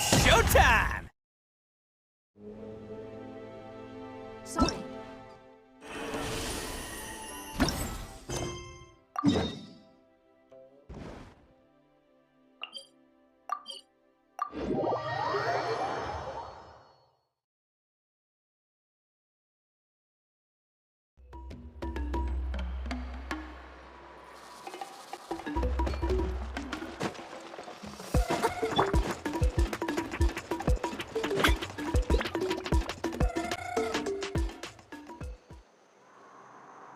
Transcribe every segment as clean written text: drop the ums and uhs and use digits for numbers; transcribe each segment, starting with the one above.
It's showtime! Sorry.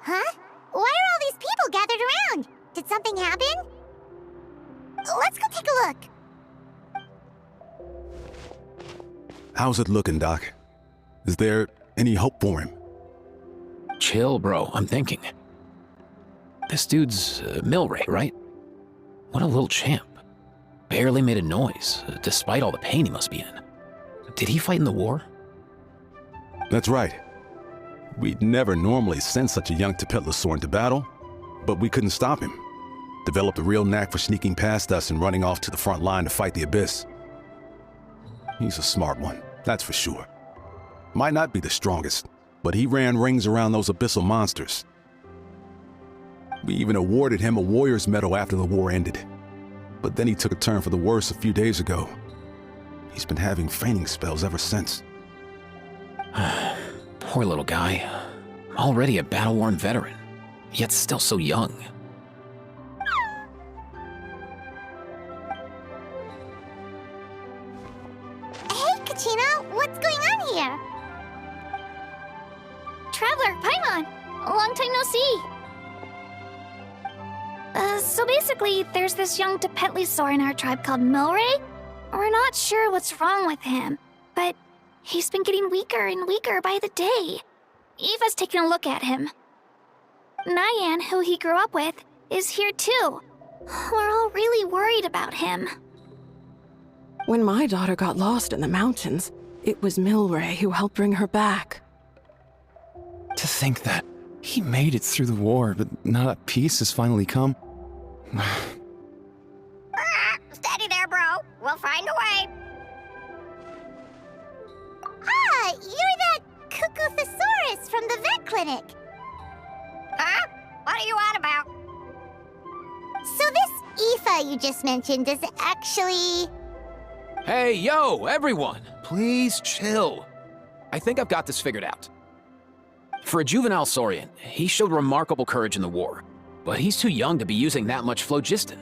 Huh? Why are all these people gathered around? Did something happen? Let's go take a look. How's it looking, Doc? Is there any hope for him? Chill, bro. I'm thinking. This dude's Milray, right? What a little champ. Barely made a noise, despite all the pain he must be in. Did he fight in the war? That's right. We'd never normally send such a young Saurian into battle, but we couldn't stop him. Developed a real knack for sneaking past us and running off to the front line to fight the Abyss. He's a smart one, that's for sure. Might not be the strongest, but he ran rings around those abyssal monsters. We even awarded him a Warrior's Medal after the war ended. But then he took a turn for the worse a few days ago. He's been having fainting spells ever since. Poor little guy. Already a battle-worn veteran, yet still so young. Hey, Kachina, what's going on here? Traveler, Paimon! Long time no see! So basically, there's this young Saurian in our tribe called Milray. We're not sure what's wrong with him, but he's been getting weaker and weaker by the day. Eva's taking a look at him. Nyan, who he grew up with, is here too. We're all really worried about him. When my daughter got lost in the mountains, it was Milray who helped bring her back. To think that he made it through the war, but now that peace has finally come. Steady there, bro. We'll find a way. Ah, you're that Cuckoo-thesaurus from the vet clinic. Huh? What are you on about? So this Aoife you just mentioned is actually... Hey, yo, everyone! Please chill. I think I've got this figured out. For a juvenile Saurian, he showed remarkable courage in the war, but he's too young to be using that much phlogiston.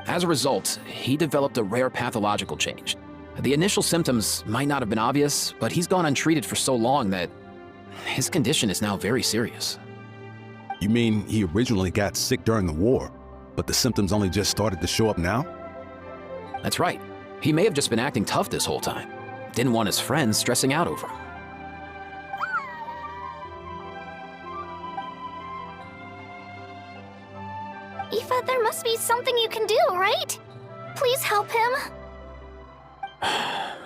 As a result, he developed a rare pathological change. The initial symptoms might not have been obvious, but he's gone untreated for so long that his condition is now very serious. You mean he originally got sick during the war, but the symptoms only just started to show up now? That's right. He may have just been acting tough this whole time. Didn't want his friends stressing out over him. Aoife, there must be something you can do, right? Please help him.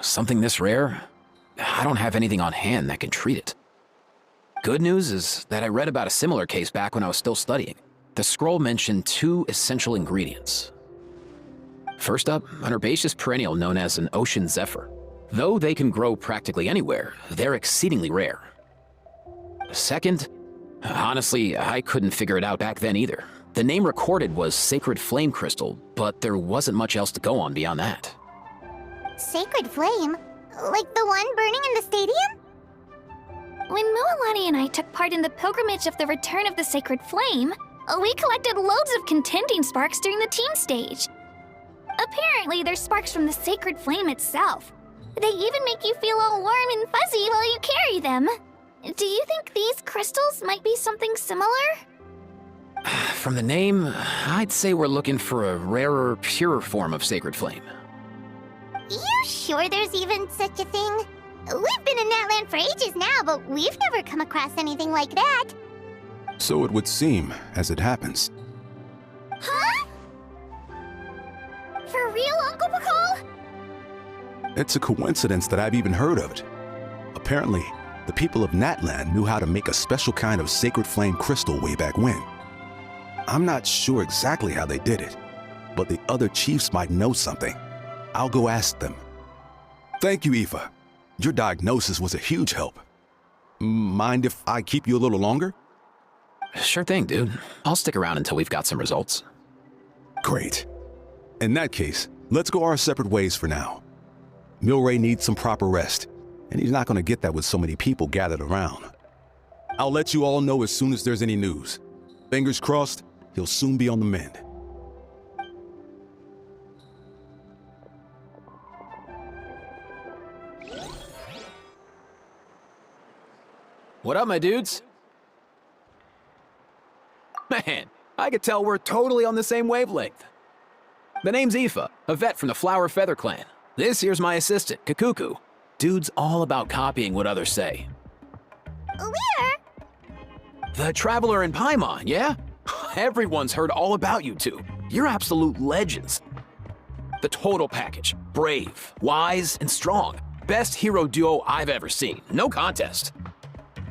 Something this rare? I don't have anything on hand that can treat it. Good news is that I read about a similar case back when I was still studying. The scroll mentioned 2 essential ingredients. First up, an herbaceous perennial known as an ocean zephyr. Though they can grow practically anywhere, they're exceedingly rare. Second, honestly, I couldn't figure it out back then either. The name recorded was Sacred Flame Crystal, but there wasn't much else to go on beyond that. Sacred Flame? Like the one burning in the stadium? When Mualani and I took part in the pilgrimage of the Return of the Sacred Flame, we collected loads of contending sparks during the team stage. Apparently, they're sparks from the Sacred Flame itself. They even make you feel all warm and fuzzy while you carry them. Do you think these crystals might be something similar? From the name, I'd say we're looking for a rarer, purer form of Sacred Flame. You sure there's even such a thing? We've been in that land for ages now, but we've never come across anything like that. So it would seem, as it happens. Huh? For real, Uncle Bacall? It's a coincidence that I've even heard of it. Apparently, the people of Natland knew how to make a special kind of Sacred Flame crystal way back when. I'm not sure exactly how they did it, but the other chiefs might know something. I'll go ask them. Thank you, Aoife. Your diagnosis was a huge help. Mind if I keep you a little longer? Sure thing, dude. I'll stick around until we've got some results. Great. In that case, let's go our separate ways for now. Milray needs some proper rest, and he's not going to get that with so many people gathered around. I'll let you all know as soon as there's any news. Fingers crossed, he'll soon be on the mend. What up, my dudes? Man, I could tell we're totally on the same wavelength. The name's Aoife, a vet from the Flower Feather clan. This here's my assistant, Kakuku. Dude's all about copying what others say. We're... The Traveler in Paimon, yeah? Everyone's heard all about you two. You're absolute legends. The total package. Brave, wise, and strong. Best hero duo I've ever seen. No contest.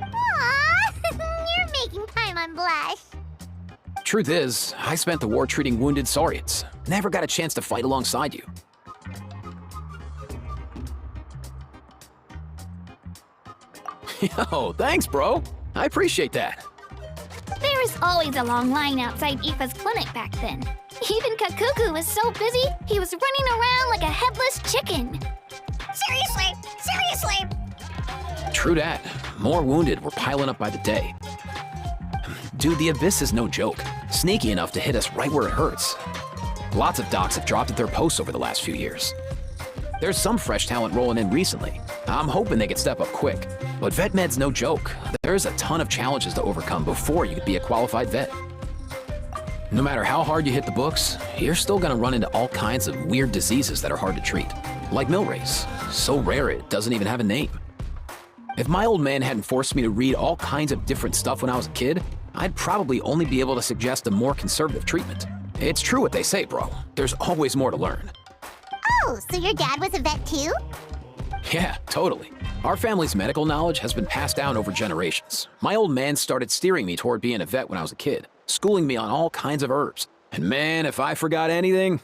Aww, you're making Paimon blush. Truth is, I spent the war treating wounded Saurians. Never got a chance to fight alongside you. Yo, thanks, bro. I appreciate that. There was always a long line outside Aoife's clinic back then. Even Kakuku was so busy, he was running around like a headless chicken. Seriously! True that. More wounded were piling up by the day. Dude, the Abyss is no joke. Sneaky enough to hit us right where it hurts. Lots of docs have dropped at their posts over the last few years. There's some fresh talent rolling in recently. I'm hoping they could step up quick. But vet med's no joke. There's a ton of challenges to overcome before you could be a qualified vet. No matter how hard you hit the books, you're still gonna run into all kinds of weird diseases that are hard to treat. Like Milray's, so rare it doesn't even have a name. If my old man hadn't forced me to read all kinds of different stuff when I was a kid, I'd probably only be able to suggest a more conservative treatment. It's true what they say, bro. There's always more to learn. Oh, so your dad was a vet too? Yeah, totally. Our family's medical knowledge has been passed down over generations. My old man started steering me toward being a vet when I was a kid, schooling me on all kinds of herbs. And man, if I forgot anything,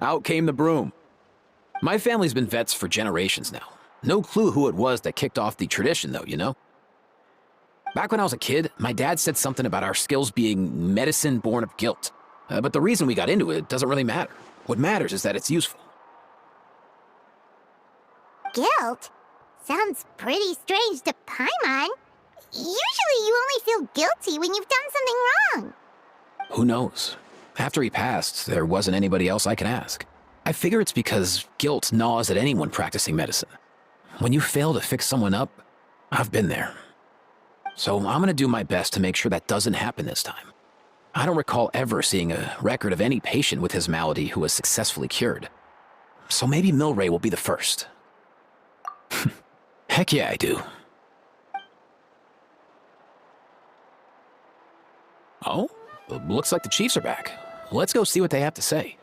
out came the broom. My family's been vets for generations now. No clue who it was that kicked off the tradition though, you know? Back when I was a kid, my dad said something about our skills being medicine born of guilt. But the reason we got into it doesn't really matter. What matters is that it's useful. Guilt? Sounds pretty strange to Paimon. Usually you only feel guilty when you've done something wrong. Who knows? After he passed, there wasn't anybody else I could ask. I figure it's because guilt gnaws at anyone practicing medicine. When you fail to fix someone up, I've been there. So I'm gonna do my best to make sure that doesn't happen this time. I don't recall ever seeing a record of any patient with his malady who was successfully cured. So maybe Milray will be the first. Heck yeah, I do. Oh, looks like the Chiefs are back. Let's go see what they have to say.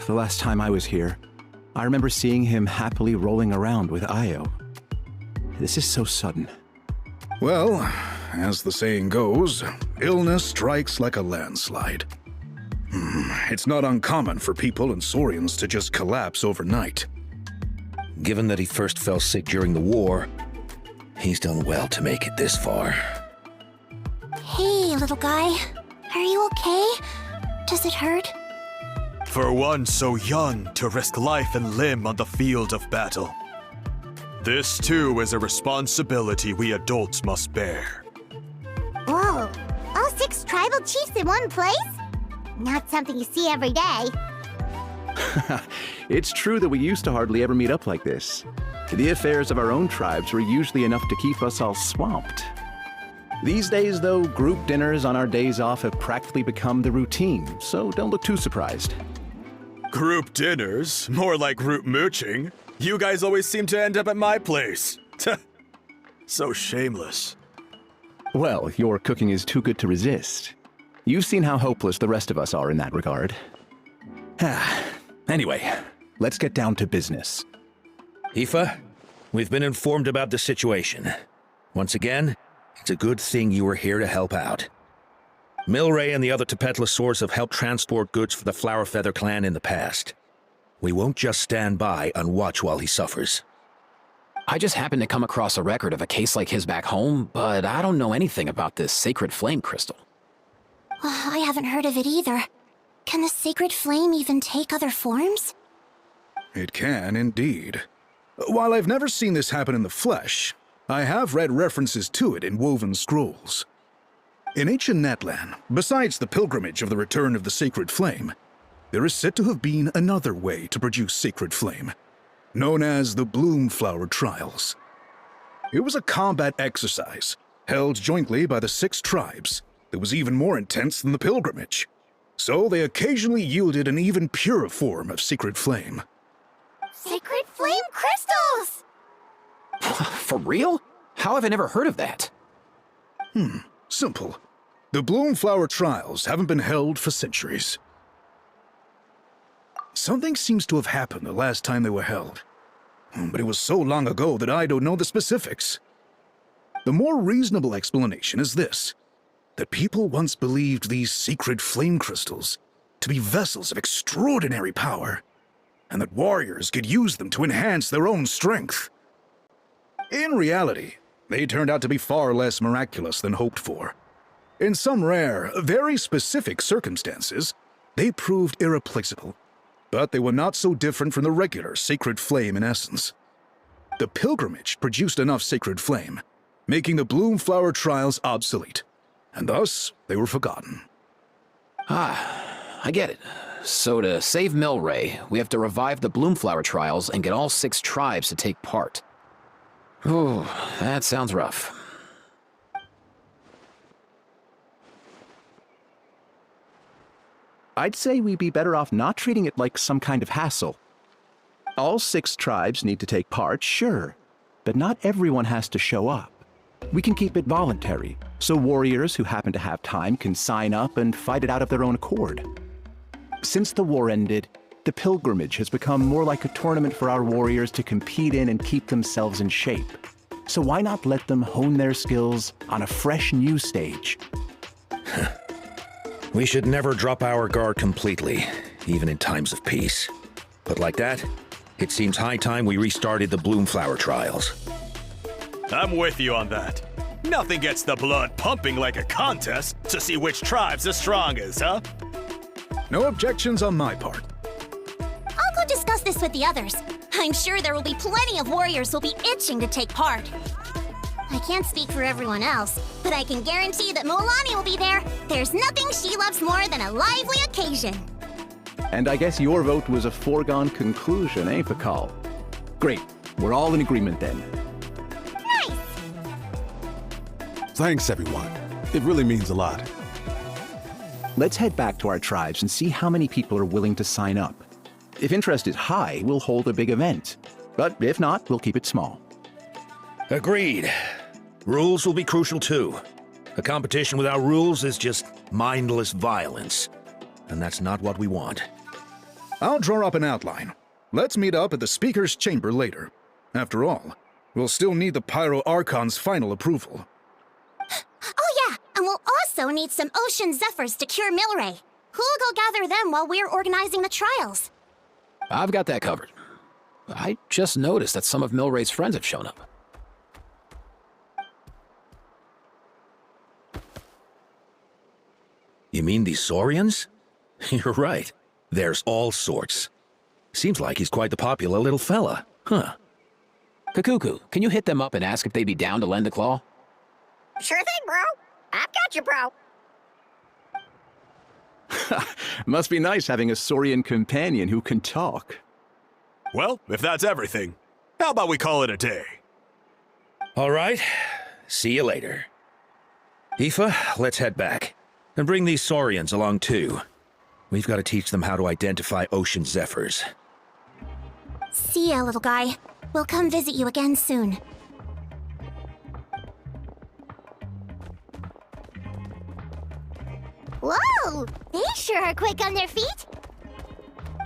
The last time I was here, I remember seeing him happily rolling around with Io. This is so sudden. Well, as the saying goes, illness strikes like a landslide. It's not uncommon for people and Saurians to just collapse overnight. Given that he first fell sick during the war, he's done well to make it this far. Hey, little guy. Are you okay? Does it hurt? For one so young to risk life and limb on the field of battle. This too is a responsibility we adults must bear. Whoa, all 6 tribal chiefs in one place? Not something you see every day. It's true that we used to hardly ever meet up like this. The affairs of our own tribes were usually enough to keep us all swamped. These days, though, group dinners on our days off have practically become the routine, so don't look too surprised. Group dinners? More like group mooching. You guys always seem to end up at my place. So shameless. Well, your cooking is too good to resist. You've seen how hopeless the rest of us are in that regard. Anyway, let's get down to business. Aoife, We've been informed about the situation. Once again, it's a good thing you were here to help out. Milray and the other Tepetlosaurs have helped transport goods for the Flower Feather clan in the past. We won't just stand by and watch while he suffers. I just happened to come across a record of a case like his back home, but I don't know anything about this sacred flame crystal. I haven't heard of it either. Can the sacred flame even take other forms? It can, indeed. While I've never seen this happen in the flesh, I have read references to it in woven scrolls. In ancient Natlan, besides the pilgrimage of the return of the sacred flame, there is said to have been another way to produce sacred flame, known as the Bloomflower Trials. It was a combat exercise, held jointly by the 6 tribes, that was even more intense than the pilgrimage. So they occasionally yielded an even purer form of sacred flame. Sacred flame crystals! For real? How have I never heard of that? Simple. The Bloomflower Trials haven't been held for centuries. Something seems to have happened the last time they were held. But it was so long ago that I don't know the specifics. The more reasonable explanation is this: that people once believed these sacred flame crystals to be vessels of extraordinary power, and that warriors could use them to enhance their own strength. In reality, they turned out to be far less miraculous than hoped for. In some rare, very specific circumstances, they proved irreplaceable, but they were not so different from the regular sacred flame in essence. The pilgrimage produced enough sacred flame, making the Bloomflower Trials obsolete, and thus they were forgotten. I get it. So to save Milray, we have to revive the Bloomflower Trials and get all 6 tribes to take part. Ooh, that sounds rough. I'd say we'd be better off not treating it like some kind of hassle. All 6 tribes need to take part, sure, but not everyone has to show up. We can keep it voluntary, so warriors who happen to have time can sign up and fight it out of their own accord. Since the war ended, the pilgrimage has become more like a tournament for our warriors to compete in and keep themselves in shape. So why not let them hone their skills on a fresh new stage? We should never drop our guard completely, even in times of peace. But like that, it seems high time we restarted the Bloomflower Trials. I'm with you on that. Nothing gets the blood pumping like a contest to see which tribe's the strongest, huh? No objections on my part. I'll go discuss this with the others. I'm sure there will be plenty of warriors who'll be itching to take part. I can't speak for everyone else, but I can guarantee that Mualani will be there. There's nothing she loves more than a lively occasion. And I guess your vote was a foregone conclusion, eh, Pakal? Great. We're all in agreement then. Nice! Thanks, everyone. It really means a lot. Let's head back to our tribes and see how many people are willing to sign up. If interest is high, we'll hold a big event. But if not, we'll keep it small. Agreed. Rules will be crucial too. A competition without rules is just mindless violence. And that's not what we want. I'll draw up an outline. Let's meet up at the Speaker's Chamber later. After all, we'll still need the Pyro Archon's final approval. Oh yeah, and we'll also need some Ocean Zephyrs to cure Milray. Who'll go gather them while we're organizing the trials? I've got that covered. I just noticed that some of Milray's friends have shown up. You mean these Saurians? You're right. There's all sorts. Seems like he's quite the popular little fella, huh? Kakuku, can you hit them up and ask if they'd be down to lend a claw? Sure thing, bro. I've got you, bro. Must be nice having a Saurian companion who can talk. Well, if that's everything, how about we call it a day? All right. See you later. Aoife, let's head back. And bring these Saurians along too. We've got to teach them how to identify ocean zephyrs. See ya, little guy. We'll come visit you again soon. Whoa! They sure are quick on their feet.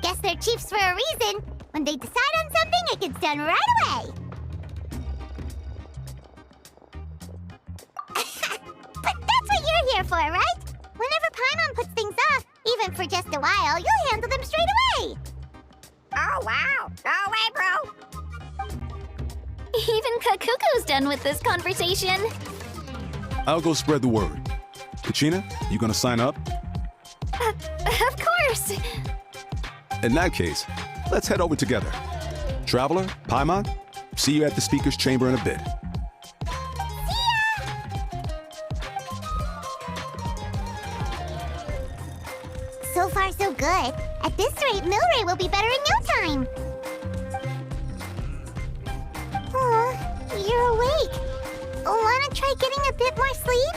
Guess they're chiefs for a reason. When they decide on something, it gets done right away. before, right? Whenever Paimon puts things off, even for just a while, you'll handle them straight away. Oh, wow. No way, bro. Even Kakuko's done with this conversation. I'll go spread the word. Kachina, you gonna sign up? Of course. In that case, let's head over together. Traveler, Paimon, see you at the speaker's chamber in a bit. So far, so good. At this rate, Milray will be better in no time. Aw, you're awake. Wanna try getting a bit more sleep?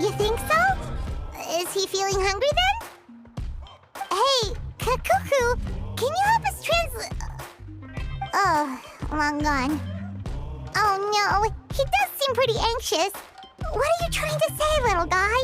You think so? Is he feeling hungry then? Hey, Kakuku, can you help us translate? Oh, long gone. Oh no, he does seem pretty anxious. What are you trying to say, little guy?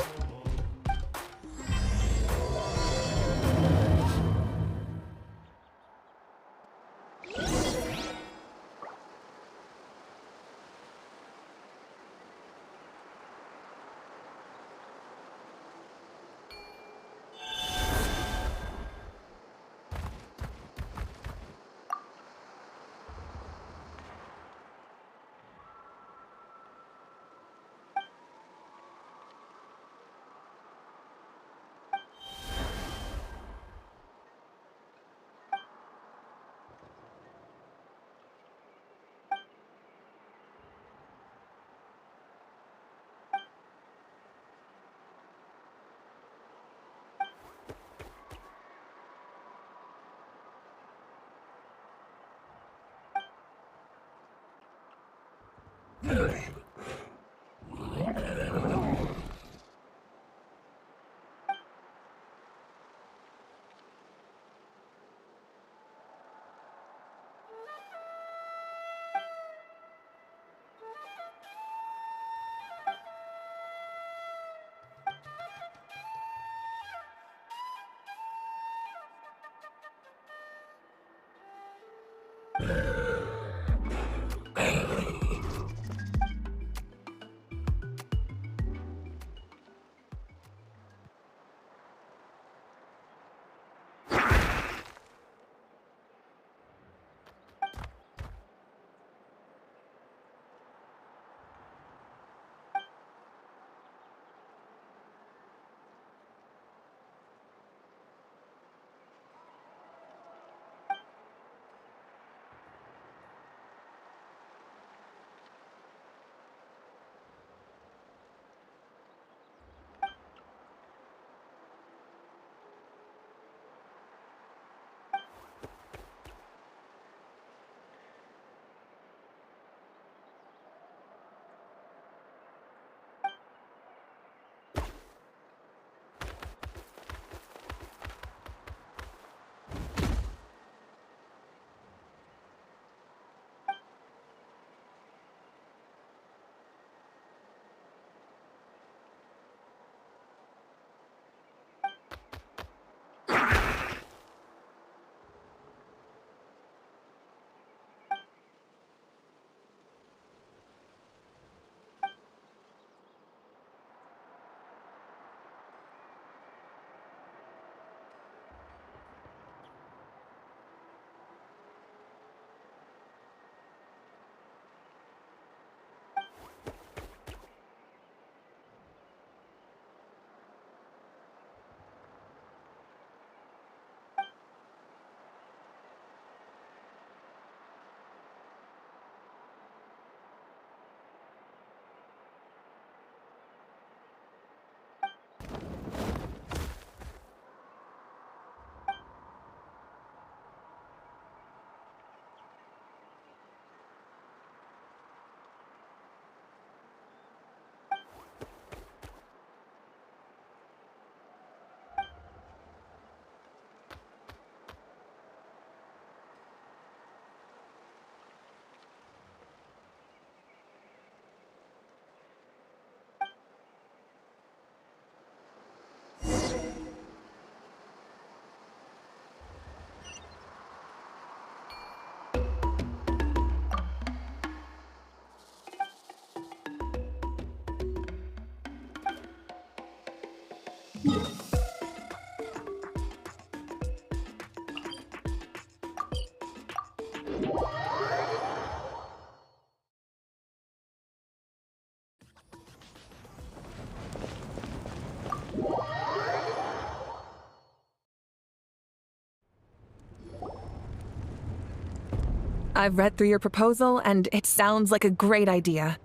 I've read through your proposal, and it sounds like a great idea.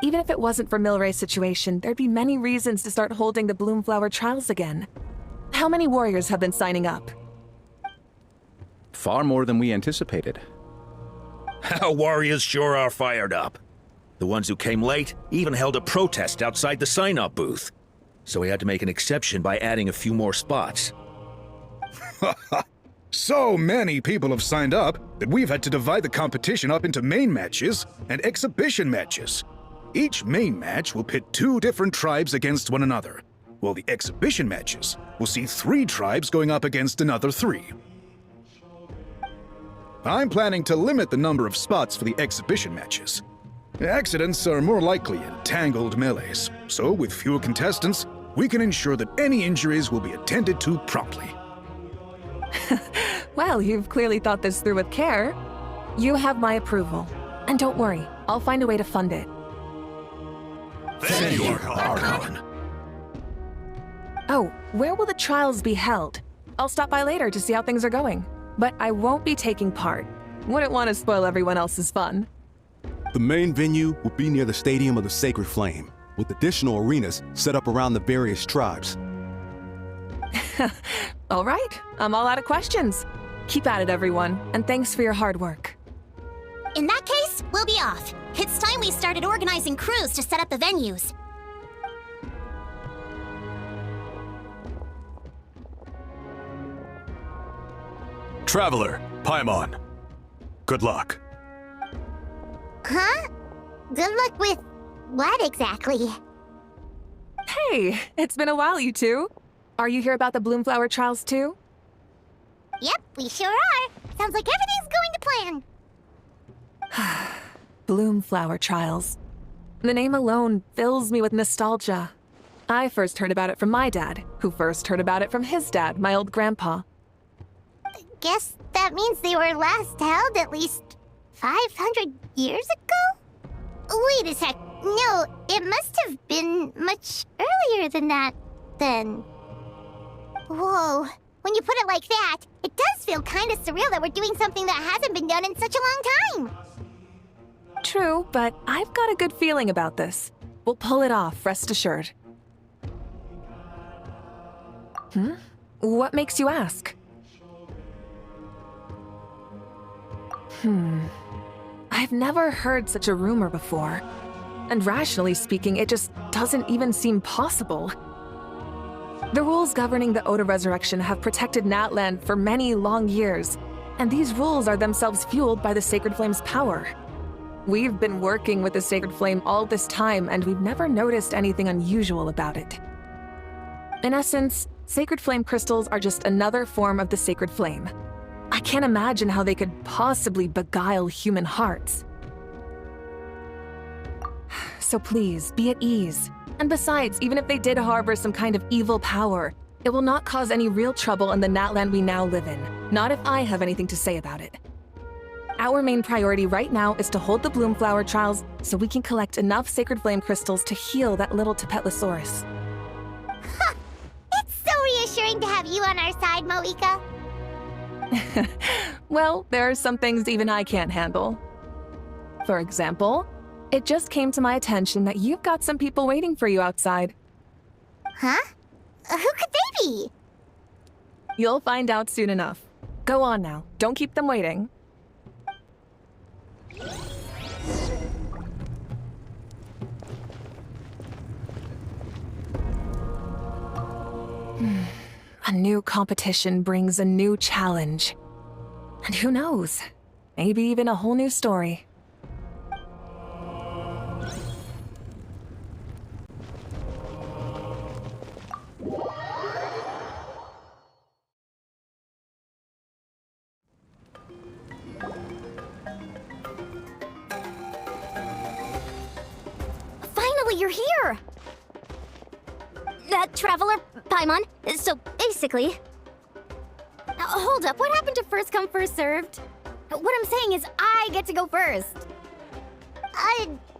Even if it wasn't for Milray's situation, there'd be many reasons to start holding the Bloomflower trials again. How many warriors have been signing up? Far more than we anticipated. Our warriors sure are fired up. The ones who came late even held a protest outside the sign-up booth. So we had to make an exception by adding a few more spots. So many people have signed up that we've had to divide the competition up into main matches and exhibition matches. Each main match will pit 2 different tribes against one another, while the exhibition matches will see 3 tribes going up against another 3. I'm planning to limit the number of spots for the exhibition matches. Accidents are more likely in tangled melees, so with fewer contestants, we can ensure that any injuries will be attended to promptly. Well, you've clearly thought this through with care. You have my approval. And don't worry, I'll find a way to fund it. Thank you, Archon. Oh, where will the trials be held? I'll stop by later to see how things are going. But I won't be taking part. Wouldn't want to spoil everyone else's fun. The main venue will be near the Stadium of the Sacred Flame, with additional arenas set up around the various tribes. All right, I'm all out of questions. Keep at it, everyone, and thanks for your hard work. In that case, we'll be off. It's time we started organizing crews to set up the venues. Traveler, Paimon. Good luck. Huh? Good luck with what exactly? Hey, it's been a while, you two. Are you here about the Bloomflower trials too? Yep, we sure are. Sounds like everything's going to plan. Bloomflower trials. The name alone fills me with nostalgia. I first heard about it from my dad, who first heard about it from his dad, my old grandpa. Guess that means they were last held at least 500 years ago? Wait a sec. No, it must have been much earlier than that, then. Whoa. When you put it like that, it does feel kind of surreal that we're doing something that hasn't been done in such a long time. True, but I've got a good feeling about this. We'll pull it off, rest assured. What makes you ask? I've never heard such a rumor before. And rationally speaking, it just doesn't even seem possible. The rules governing the Oda Resurrection have protected Natland for many long years, and these rules are themselves fueled by the Sacred Flame's power. We've been working with the Sacred Flame all this time, and we've never noticed anything unusual about it. In essence, Sacred Flame crystals are just another form of the Sacred Flame. I can't imagine how they could possibly beguile human hearts. So please, be at ease. And besides, even if they did harbor some kind of evil power, it will not cause any real trouble in the Natland we now live in, not if I have anything to say about it. Our main priority right now is to hold the Bloomflower trials so we can collect enough Sacred Flame crystals to heal that little Tepetlosaurus. It's so reassuring to have you on our side, Moika. Well, there are some things even I can't handle. For example, it just came to my attention that you've got some people waiting for you outside. Huh? Who could they be? You'll find out soon enough. Go on now, don't keep them waiting. A new competition brings a new challenge. And who knows? Maybe even a whole new story. Finally, you're here! Traveler, Paimon, so basically... hold up, what happened to first come, first served? What I'm saying is I get to go first.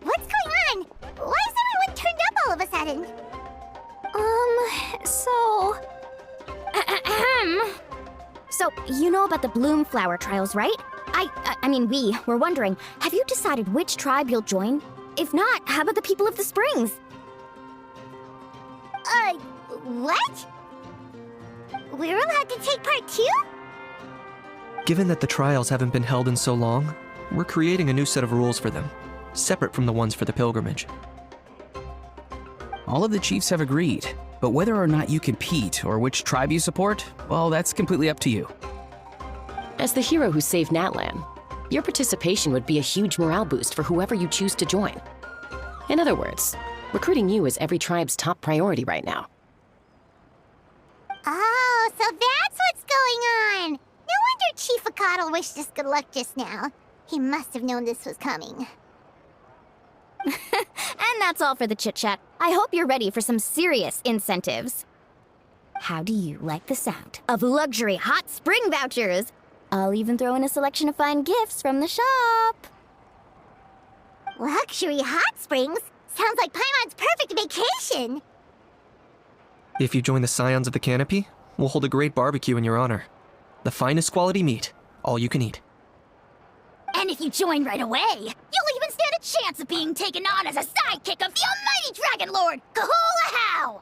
What's going on? Why is everyone turned up all of a sudden? So you know about the Bloomflower trials, right? I mean, we were wondering, have you decided which tribe you'll join? If not, how about the people of the Springs? What? We're allowed to take part too? Given that the trials haven't been held in so long, we're creating a new set of rules for them, separate from the ones for the pilgrimage. All of the chiefs have agreed, but whether or not you compete or which tribe you support, well, that's completely up to you. As the hero who saved Natlan, your participation would be a huge morale boost for whoever you choose to join. In other words, recruiting you is every tribe's top priority right now. Oh, so that's what's going on! No wonder Chief Akatl wished us good luck just now. He must have known this was coming. And that's all for the chit-chat. I hope you're ready for some serious incentives. How do you like the sound of luxury hot spring vouchers? I'll even throw in a selection of fine gifts from the shop. Luxury hot springs? Sounds like Paimon's perfect vacation! If you join the Scions of the Canopy, we'll hold a great barbecue in your honor. The finest quality meat, all you can eat. And if you join right away, you'll even stand a chance of being taken on as a sidekick of the almighty Dragon Lord, Kahula!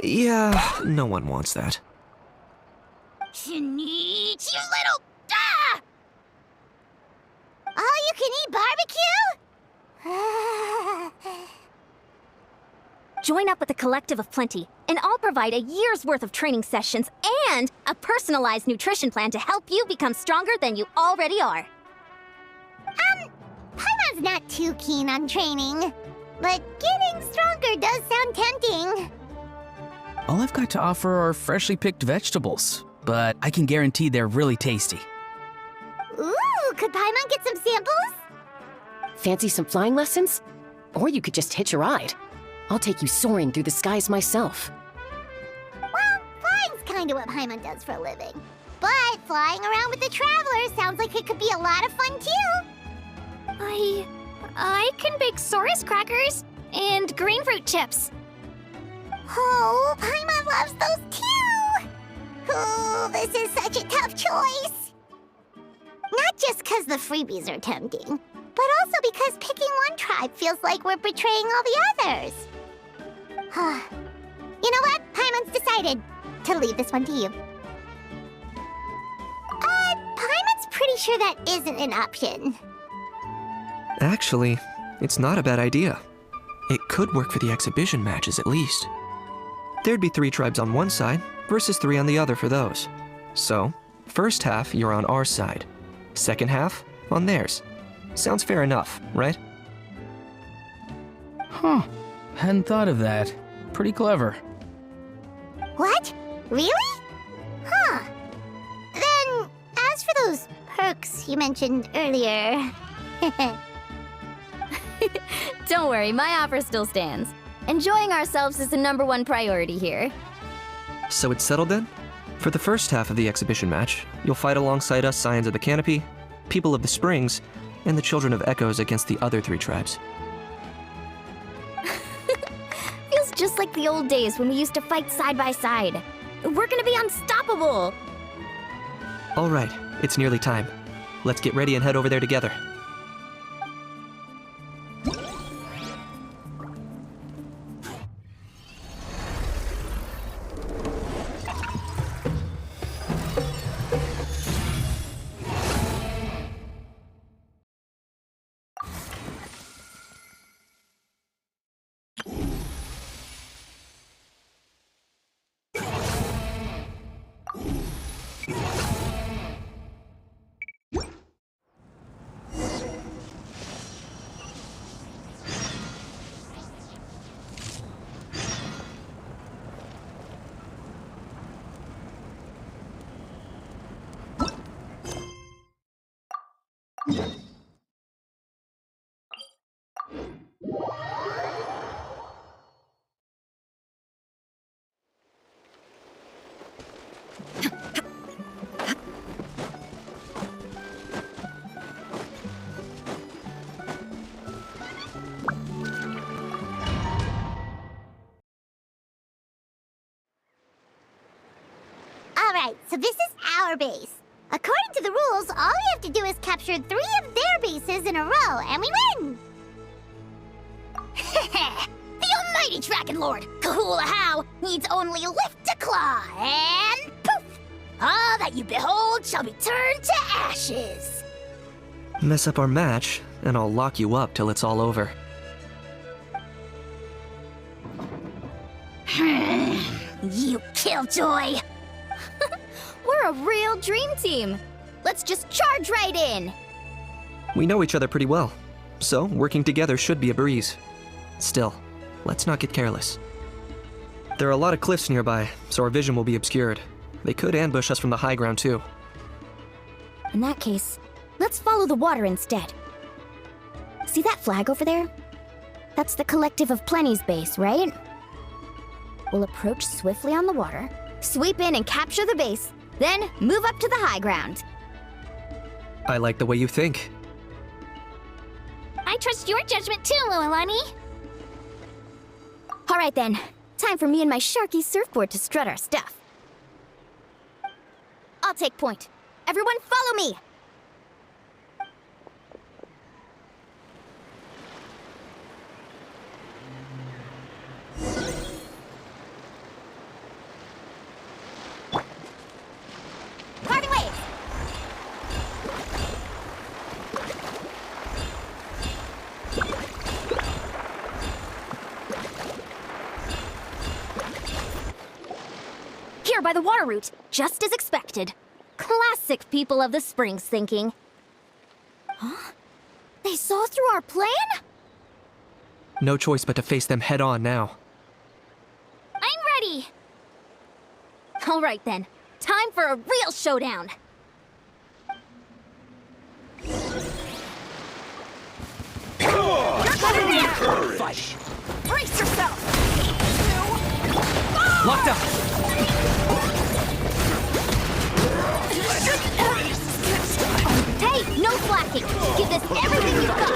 Yeah, no one wants that. Sneech, you little... Ah! All you can eat barbecue? Join up with a collective of plenty, and I'll provide a year's worth of training sessions and a personalized nutrition plan to help you become stronger than you already are. Paimon's not too keen on training, but getting stronger does sound tempting. All I've got to offer are freshly picked vegetables, but I can guarantee they're really tasty. Ooh, could Paimon get some samples? Fancy some flying lessons? Or you could just hitch a ride. I'll take you soaring through the skies myself. Well, flying's kinda what Paimon does for a living. But flying around with the Travelers sounds like it could be a lot of fun too. I can bake Saurus crackers and green fruit chips. Oh, Paimon loves those too! Oh, this is such a tough choice. Not just because the freebies are tempting, but also because picking one tribe feels like we're betraying all the others. You know what? Paimon's decided to leave this one to you. Paimon's pretty sure that isn't an option. Actually, it's not a bad idea. It could work for the exhibition matches at least. There'd be 3 tribes on one side versus 3 on the other for those. So, first half you're on our side, second half on theirs. Sounds fair enough, right? Huh. Hadn't thought of that. Pretty clever. What? Really? Huh. Then, as for those perks you mentioned earlier... Don't worry, my offer still stands. Enjoying ourselves is the #1 priority here. So it's settled then? For the first half of the exhibition match, you'll fight alongside us Scions of the Canopy, People of the Springs, and the Children of Echoes against the other 3 tribes. Feels just like the old days when we used to fight side by side. We're gonna be unstoppable! All right, it's nearly time. Let's get ready and head over there together. Alright, so this is our base. According to the rules, all we have to do is capture 3 of their bases in a row, and we win! The almighty Dragon Lord, Kahula How, needs only lift a claw, and poof! All that you behold shall be turned to ashes. Mess up our match, and I'll lock you up till it's all over. You killjoy! We're a real dream team. Let's just charge right in. We know each other pretty well, so working together should be a breeze. Still, let's not get careless. There are a lot of cliffs nearby, so our vision will be obscured. They could ambush us from the high ground too. In that case, let's follow the water instead. See that flag over there? That's the Collective of Plenty's base, right? We'll approach swiftly on the water, sweep in and capture the base, then move up to the high ground. I like the way you think. I trust your judgment too, Lualani. All right then, time for me and my Sharky surfboard to strut our stuff. I'll take point. Everyone follow me! Parting ways! Here by the water route, just as expected. Classic people of the Springs thinking. Huh? They saw through our plan? No choice but to face them head on now. I'm ready. All right then, time for a real showdown. Fight! Brace yourself! Locked up! Hey, no slacking. Give this everything you've got.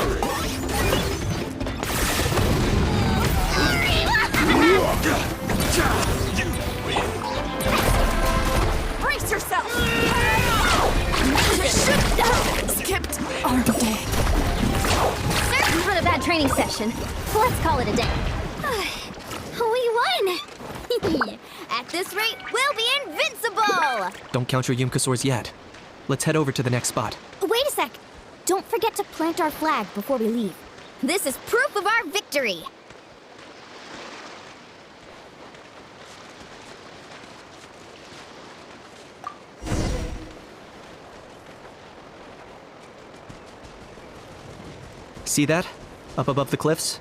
Brace yourself! Skipped arm day. Certain for the bad training session. Let's call it a day. We won! At this rate, we'll be invincible! Don't count your Yumkasaurs yet. Let's head over to the next spot. Wait a sec. Don't forget to plant our flag before we leave. This is proof of our victory. See that? Up above the cliffs?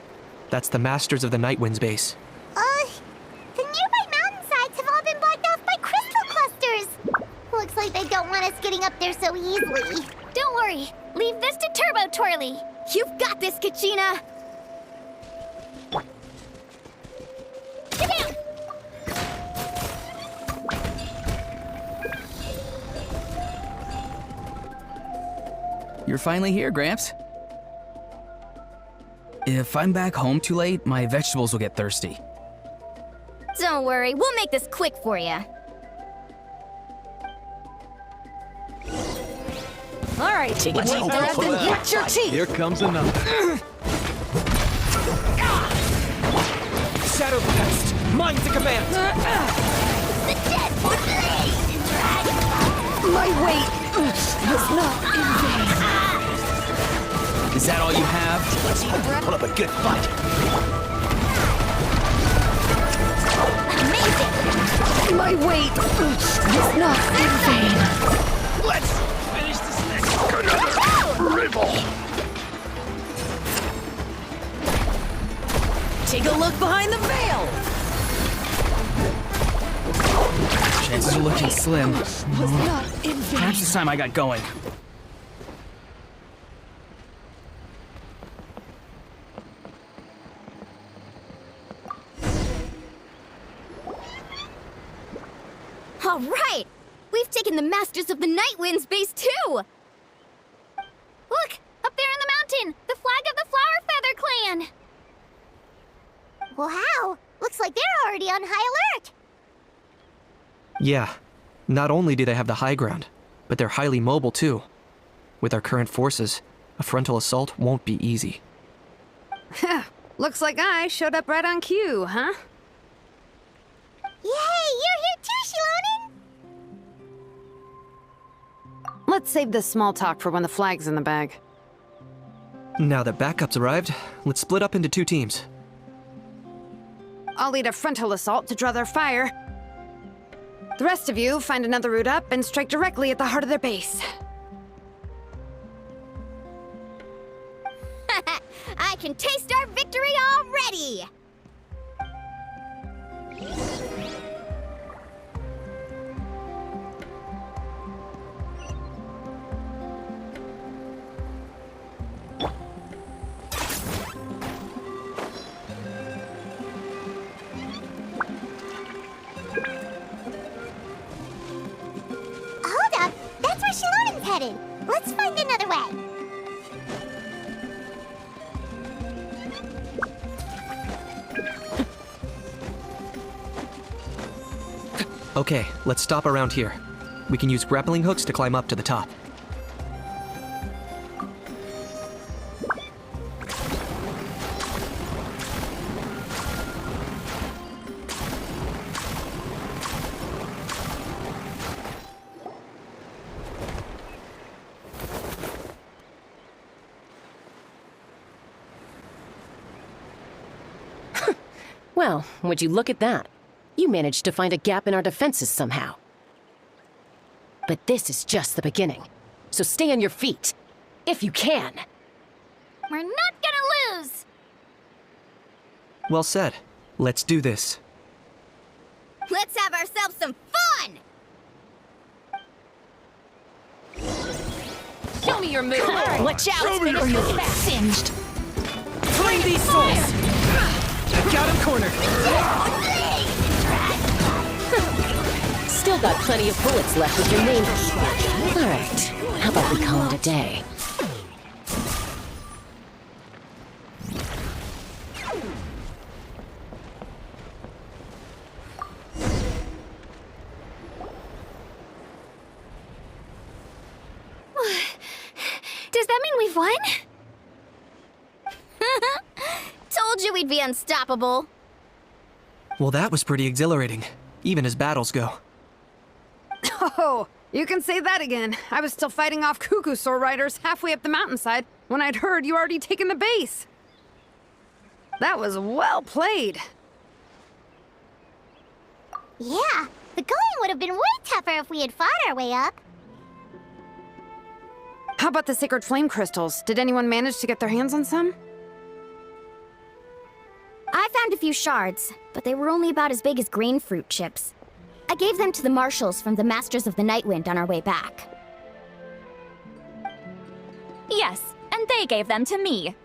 That's the Masters of the Night Wind's base. The nearby mountainsides have all been blocked off by crystal clusters. Looks like they don't want us getting up there so easily. Don't worry. Leave this to Turbo Twirly. You've got this, Kachina! Get down! You're finally here, Gramps. If I'm back home too late, my vegetables will get thirsty. Don't worry, we'll make this quick for you. All right, get your teeth! Here comes another. Shadow Pest! Mine to command! The dead would bleed! My weight was not in vain. Is that all you have? Put up a good fight. Amazing! My weight was not in vain. Let's finish this next rival. Take a look behind the veil. Chances are looking slim. Was not in vain. Perhaps it's time I got going. All right! We've taken the Masters of the Night Wind's base too! Look! Up there in the mountain! The flag of the Flower Feather Clan! Wow, looks like they're already on high alert. Yeah. Not only do they have the high ground, but they're highly mobile too. With our current forces, a frontal assault won't be easy. Looks like I showed up right on cue, huh? Yay, you're here too, Shilonen! Let's save this small talk for when the flag's in the bag. Now that backup's arrived, let's split up into 2 teams. I'll lead a frontal assault to draw their fire. The rest of you find another route up and strike directly at the heart of their base. I can taste our victory already! Hold up, that's where Shilonen's headed. Let's find another way. Okay, let's stop around here. We can use grappling hooks to climb up to the top. Well, would you look at that? You managed to find a gap in our defenses somehow. But this is just the beginning. So stay on your feet. If you can. We're not gonna lose! Well said. Let's do this. Let's have ourselves some fun! Show me your move! Watch out, or you'll get singed! Flame these souls! Got him cornered! Still got plenty of bullets left with your name. Alright, how about we call it a day? Does that mean we've won? Told you we'd be unstoppable. Well, that was pretty exhilarating, even as battles go. Oh, you can say that again. I was still fighting off cuckoo sword riders halfway up the mountainside when I'd heard you already taken the base. That was well played. Yeah, the going would have been way tougher if we had fought our way up. How about the sacred flame crystals? Did anyone manage to get their hands on some? I found a few shards, but they were only about as big as grain fruit chips. I gave them to the marshals from the Masters of the Nightwind on our way back. Yes, and they gave them to me.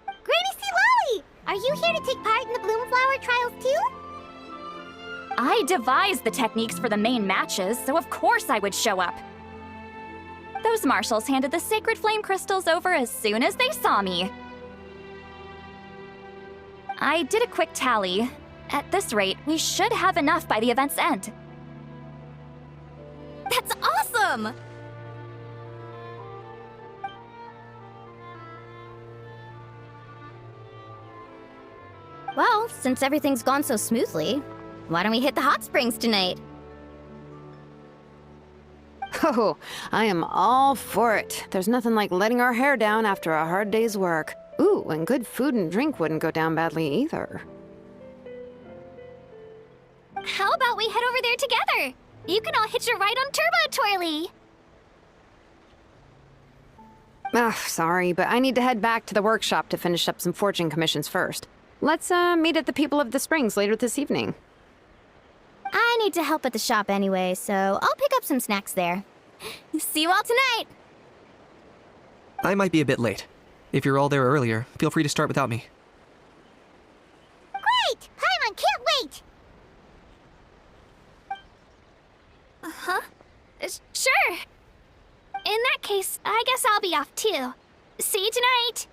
Granny C. Lolly! Are you here to take part in the Bloomflower trials too? I devised the techniques for the main matches, so of course I would show up. Those marshals handed the sacred flame crystals over as soon as they saw me. I did a quick tally. At this rate, we should have enough by the event's end. That's awesome! Well, since everything's gone so smoothly, why don't we hit the hot springs tonight? Oh, I am all for it. There's nothing like letting our hair down after a hard day's work. Ooh, and good food and drink wouldn't go down badly either. How about we head over there together? You can all hitch a ride on Turbo Twirly. Ugh, sorry, but I need to head back to the workshop to finish up some forging commissions first. Let's meet at the People of the Springs later this evening. I need to help at the shop anyway, so I'll pick up some snacks there. See you all tonight! I might be a bit late. If you're all there earlier, feel free to start without me. Great! Paimon can't wait! Huh? Sure. In that case, I guess I'll be off too. See you tonight!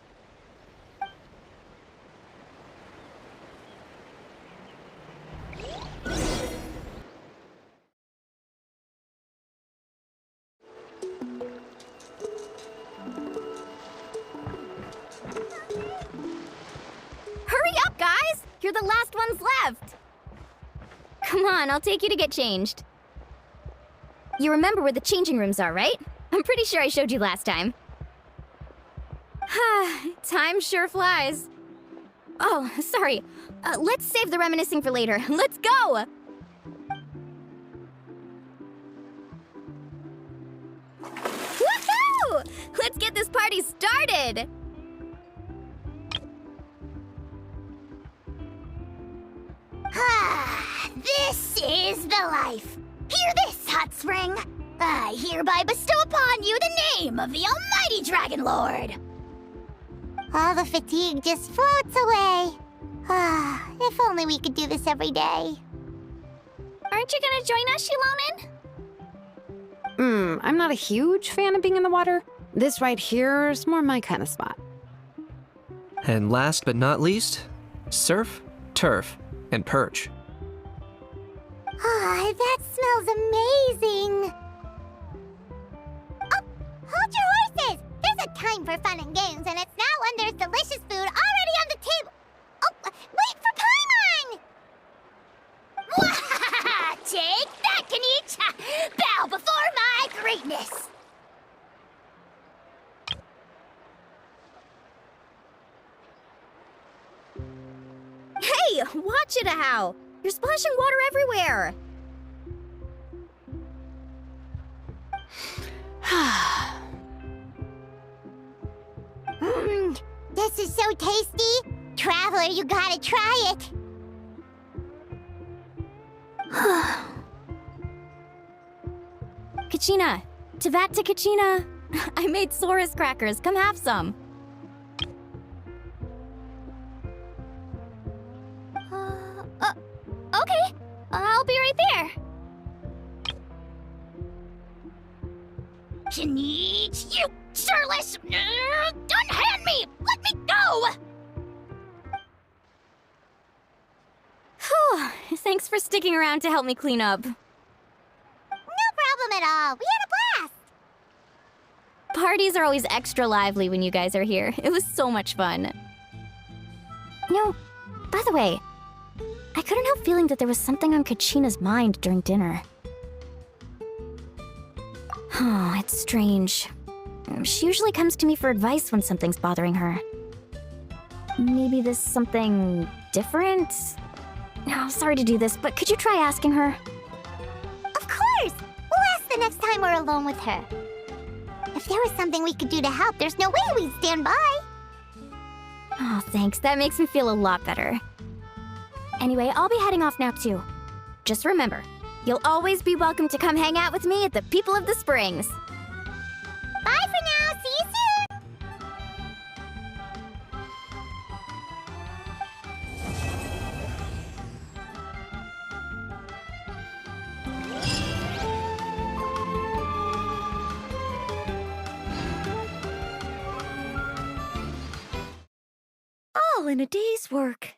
You're the last ones left! Come on, I'll take you to get changed. You remember where the changing rooms are, right? I'm pretty sure I showed you last time. Time sure flies. Oh, sorry. Let's save the reminiscing for later. Let's go! Woohoo! Let's get this party started! This is the life. Hear this, hot spring. I hereby bestow upon you the name of the almighty Dragon Lord. All the fatigue just floats away. If only we could do this every day. Aren't you gonna join us, Shilonen? I'm not a huge fan of being in the water. This right here is more my kind of spot. And last but not least, surf, turf, and perch. That smells amazing. Oh, hold your horses. There's a time for fun and games, and it's now when there's delicious food already on the table. Oh, wait for Paimon! Take that, Kanich! Bow before my greatness! Hey, watch it, How! You're splashing water everywhere! This is so tasty. Traveler, you gotta try it. Kachina! Tevat to Kachina! I made Saurus crackers. Come have some. Okay. I'll be right there. Kanich, you shirtless! Unhand me! Let me go! Whew. Thanks for sticking around to help me clean up. No problem at all. We had a blast. Parties are always extra lively when you guys are here. It was so much fun. No, by the way, I couldn't help feeling that there was something on Kachina's mind during dinner. Oh, it's strange. She usually comes to me for advice when something's bothering her. Maybe this something different? No, sorry to do this, but could you try asking her? Of course! We'll ask the next time we're alone with her. If there was something we could do to help, there's no way we'd stand by. Oh, thanks. That makes me feel a lot better. Anyway, I'll be heading off now, too. Just remember, you'll always be welcome to come hang out with me at the People of the Springs. Bye for now. See you soon. All in a day's work.